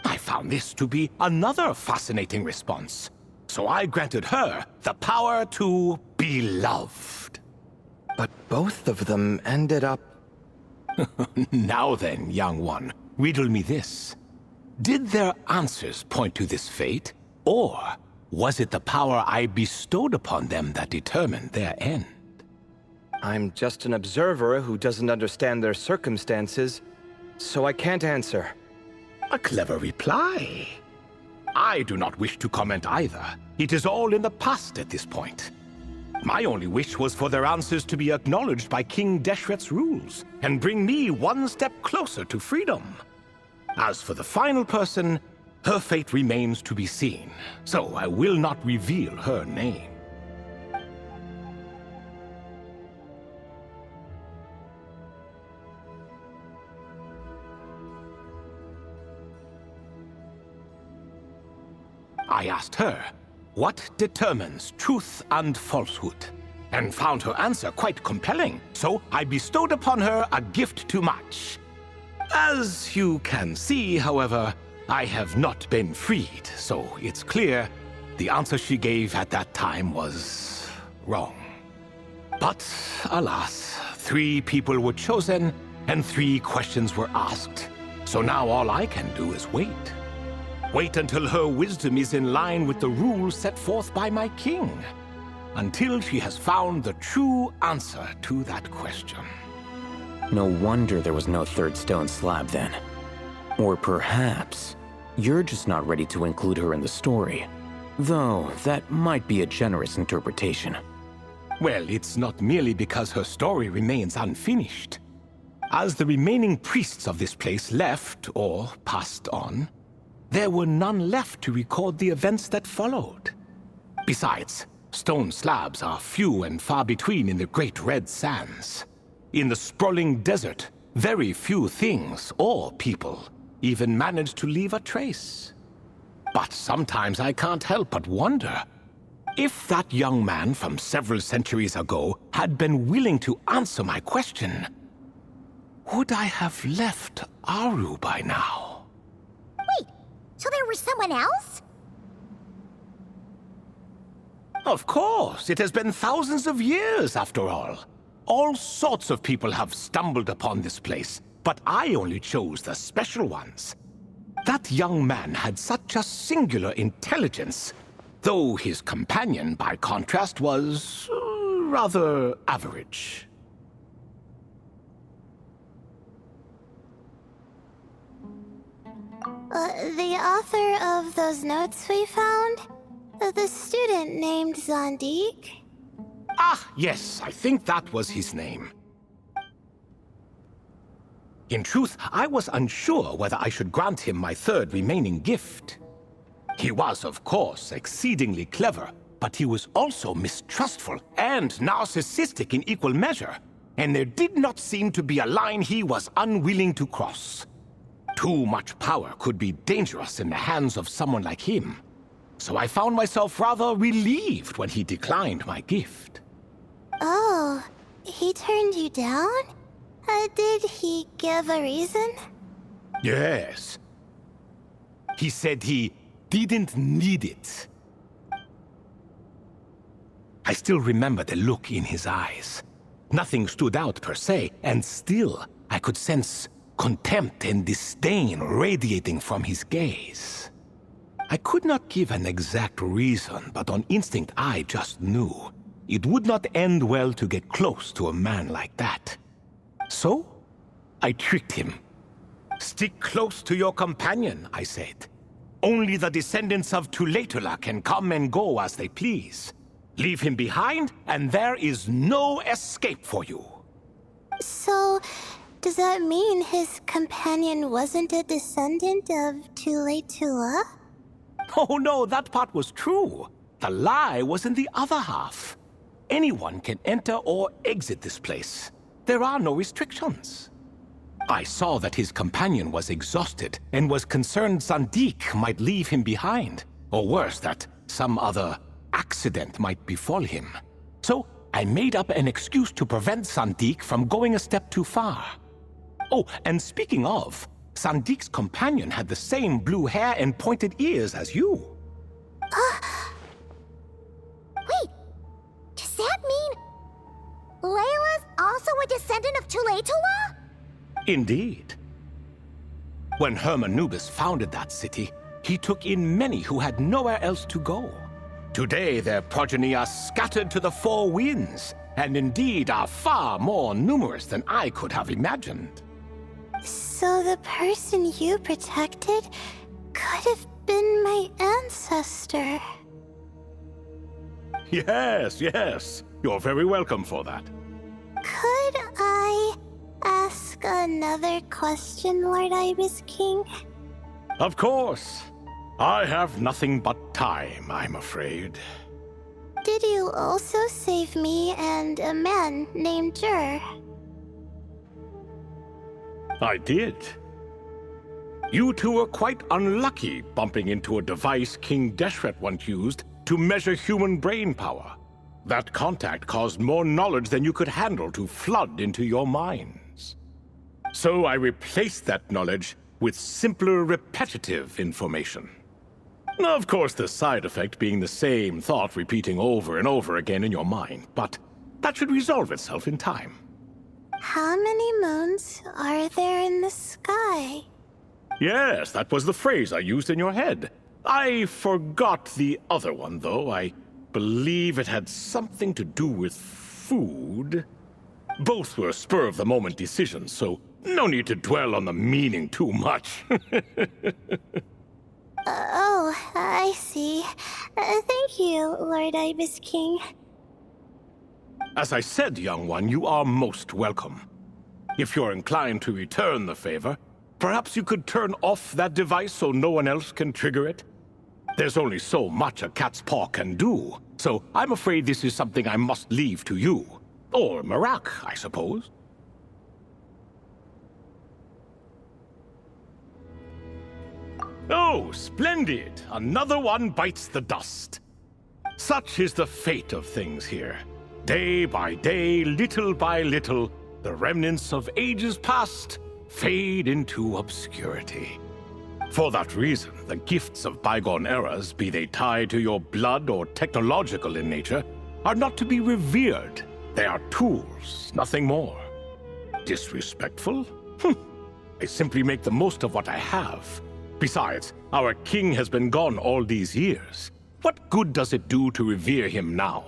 I found this to be another fascinating response, so I granted her the power to be loved. But both of them ended up... Now then, young one, riddle me this. Did their answers point to this fate, or was it the power I bestowed upon them that determined their end? I'm just an observer who doesn't understand their circumstances, so I can't answer. A clever reply. I do not wish to comment either. It is all in the past at this point. My only wish was for their answers to be acknowledged by King Deshret's rules, and bring me one step closer to freedom. As for the final person, her fate remains to be seen, so I will not reveal her name. I asked her, what determines truth and falsehood? And found her answer quite compelling, so I bestowed upon her a gift to match. As you can see, however, I have not been freed, so it's clear The answer she gave at that time was wrong. But alas, 3 people were chosen and 3 questions were asked. So now all I can do is wait. Wait until her wisdom is in line with the rules set forth by my king. Until she has found the true answer to that question. No wonder there was no third stone slab then. Or perhaps you're just not ready to include her in the story. Though that might be a generous interpretation. Well, it's not merely because her story remains unfinished. As the remaining priests of this place left or passed on, there were none left to record the events that followed. Besides, stone slabs are few and far between in the Great Red Sands. In the sprawling desert, very few things or people even manage to leave a trace. But sometimes I can't help but wonder, if that young man from several centuries ago had been willing to answer my question, would I have left Aru by now? Wait, so there was someone else? Of course, it has been thousands of years after all. All sorts of people have stumbled upon this place, but I only chose the special ones. That young man had such a singular intelligence, though his companion, by contrast, was rather average. The author of those notes we found? The student named Zandik? Ah, yes, I think that was his name. In truth, I was unsure whether I should grant him my third remaining gift. He was, of course, exceedingly clever, but he was also mistrustful and narcissistic in equal measure, and there did not seem to be a line he was unwilling to cross. Too much power could be dangerous in the hands of someone like him, so I found myself rather relieved when he declined my gift. Oh, he turned you down? Did he give a reason? Yes. He said he didn't need it. I still remember the look in his eyes. Nothing stood out per se, and still I could sense contempt and disdain radiating from his gaze. I could not give an exact reason, but on instinct I just knew it would not end well to get close to a man like that. So, I tricked him. Stick close to your companion, I said. Only the descendants of Tulatula can come and go as they please. Leave him behind, and there is no escape for you. So, does that mean his companion wasn't a descendant of Tulatula? Oh no, that part was true. The lie was in the other half. Anyone can enter or exit this place. There are no restrictions. I saw that his companion was exhausted and was concerned Zandik might leave him behind, or worse, that some other accident might befall him. So I made up an excuse to prevent Zandik from going a step too far. Oh, and speaking of, Zandik's companion had the same blue hair and pointed ears as you. Wait, does that mean Layla's also a descendant of Tulatula? Indeed. When Hermanubis founded that city, he took in many who had nowhere else to go. Today their progeny are scattered to the 4 winds, and indeed are far more numerous than I could have imagined. So the person you protected could have been my ancestor. Yes, yes. You're very welcome for that. Could I ask another question, Lord Ibis King? Of course. I have nothing but time, I'm afraid. Did you also save me and a man named Jur? I did. You two were quite unlucky bumping into a device King Deshret once used to measure human brain power. That contact caused more knowledge than you could handle to flood into your minds. So I replaced that knowledge with simpler, repetitive information. Of course, the side effect being the same thought repeating over and over again in your mind, but that should resolve itself in time. How many moons are there in the sky? Yes, that was the phrase I used in your head. I forgot the other one, though. I believe it had something to do with food. Both were spur-of-the-moment decisions, so no need to dwell on the meaning too much. Oh, I see. Thank you, Lord Ibis King. As I said, young one, you are most welcome. If you're inclined to return the favor, perhaps you could turn off that device so no one else can trigger it? There's only so much a cat's paw can do, so I'm afraid this is something I must leave to you. Or Marak, I suppose. Oh, splendid! Another one bites the dust. Such is the fate of things here. Day by day, little by little, the remnants of ages past fade into obscurity. For that reason, the gifts of bygone eras, be they tied to your blood or technological in nature, are not to be revered. They are tools, nothing more. Disrespectful? I simply make the most of what I have. Besides, our king has been gone all these years. What good does it do to revere him now?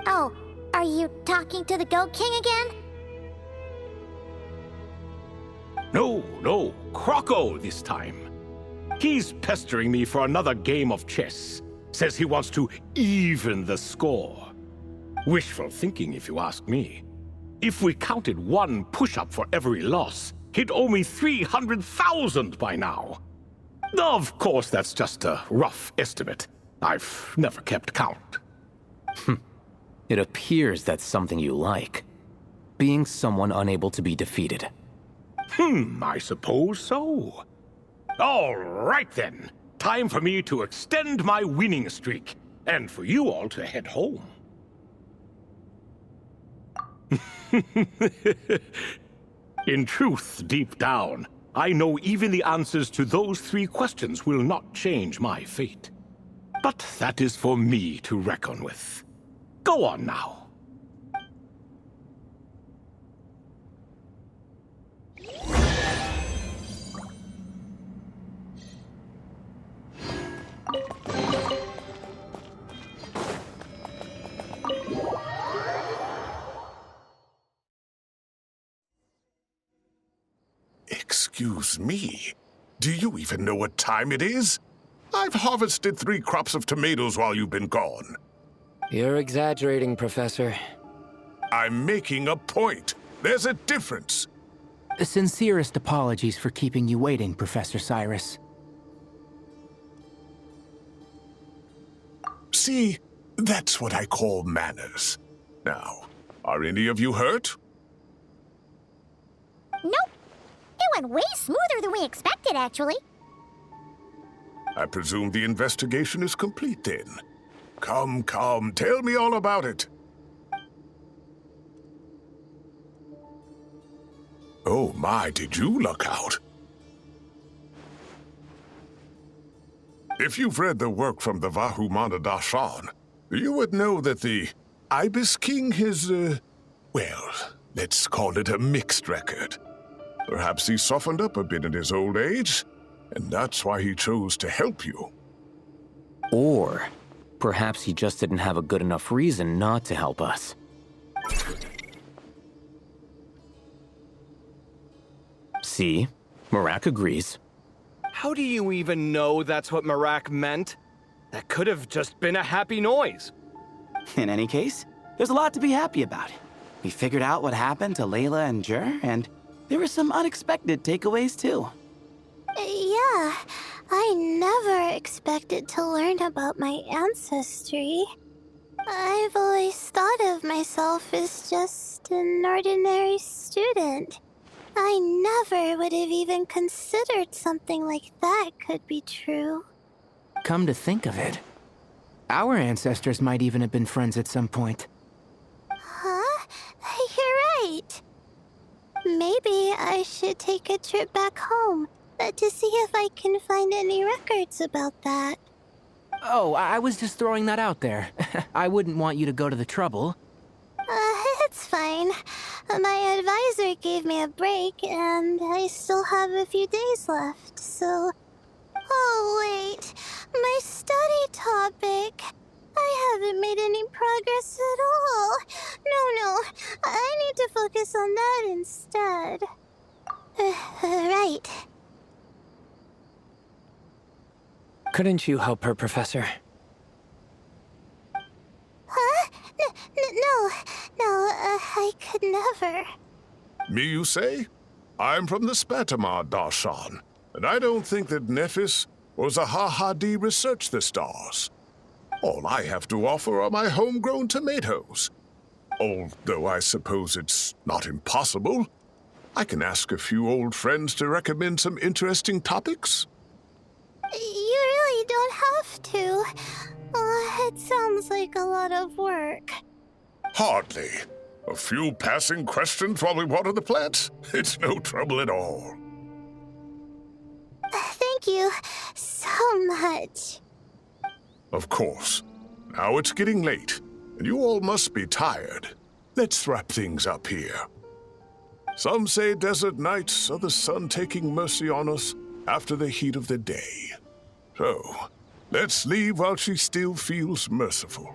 Oh, are you talking to the Goat King again? No, Croco this time. He's pestering me for another game of chess. Says he wants to even the score. Wishful thinking, if you ask me. If we counted one push-up for every loss, he'd owe me 300,000 by now. Of course, that's just a rough estimate. I've never kept count. It appears that's something you like. Being someone unable to be defeated. I suppose so. All right then. Time for me to extend my winning streak, and for you all to head home. In truth, deep down, I know even the answers to those 3 questions will not change my fate. But that is for me to reckon with. Go on now. Excuse me, do you even know what time it is? I've harvested 3 crops of tomatoes while you've been gone. You're exaggerating, Professor. I'm making a point. There's a difference. The sincerest apologies for keeping you waiting, Professor Cyrus. See, that's what I call manners. Now, are any of you hurt? Nope. It went way smoother than we expected, actually. I presume the investigation is complete then. Come, tell me all about it. Oh my, did you luck out? If you've read the work from the Vahumana Dashan, you would know that the Ibis King has, well, let's call it a mixed record. Perhaps he softened up a bit in his old age, and that's why he chose to help you. Or perhaps he just didn't have a good enough reason not to help us. See? Marak agrees. How do you even know that's what Marak meant? That could have just been a happy noise. In any case, there's a lot to be happy about. We figured out what happened to Layla and Jur, and there were some unexpected takeaways too. Yeah, I never expected to learn about my ancestry. I've always thought of myself as just an ordinary student. I never would have even considered something like that could be true. Come to think of it, our ancestors might even have been friends at some point. Huh? You're right. Maybe I should take a trip back home to see if I can find any records about that. Oh, I was just throwing that out there. I wouldn't want you to go to the trouble. It's fine. My advisor gave me a break, and I still have a few days left, so... Oh, wait. My study topic. I haven't made any progress at all. No. I need to focus on that instead. Right. Couldn't you help her, Professor? Huh? No, I could never. Me, you say? I'm from the Spatamar Darshan, and I don't think that Nephis or Zahahadi researched the stars. All I have to offer are my homegrown tomatoes. Although I suppose it's not impossible. I can ask a few old friends to recommend some interesting topics. You really don't have to. It sounds like a lot of work. Hardly. A few passing questions while we water the plants? It's no trouble at all. Thank you so much. Of course. Now it's getting late, and you all must be tired. Let's wrap things up here. Some say desert nights are the sun taking mercy on us after the heat of the day. So, let's leave while she still feels merciful.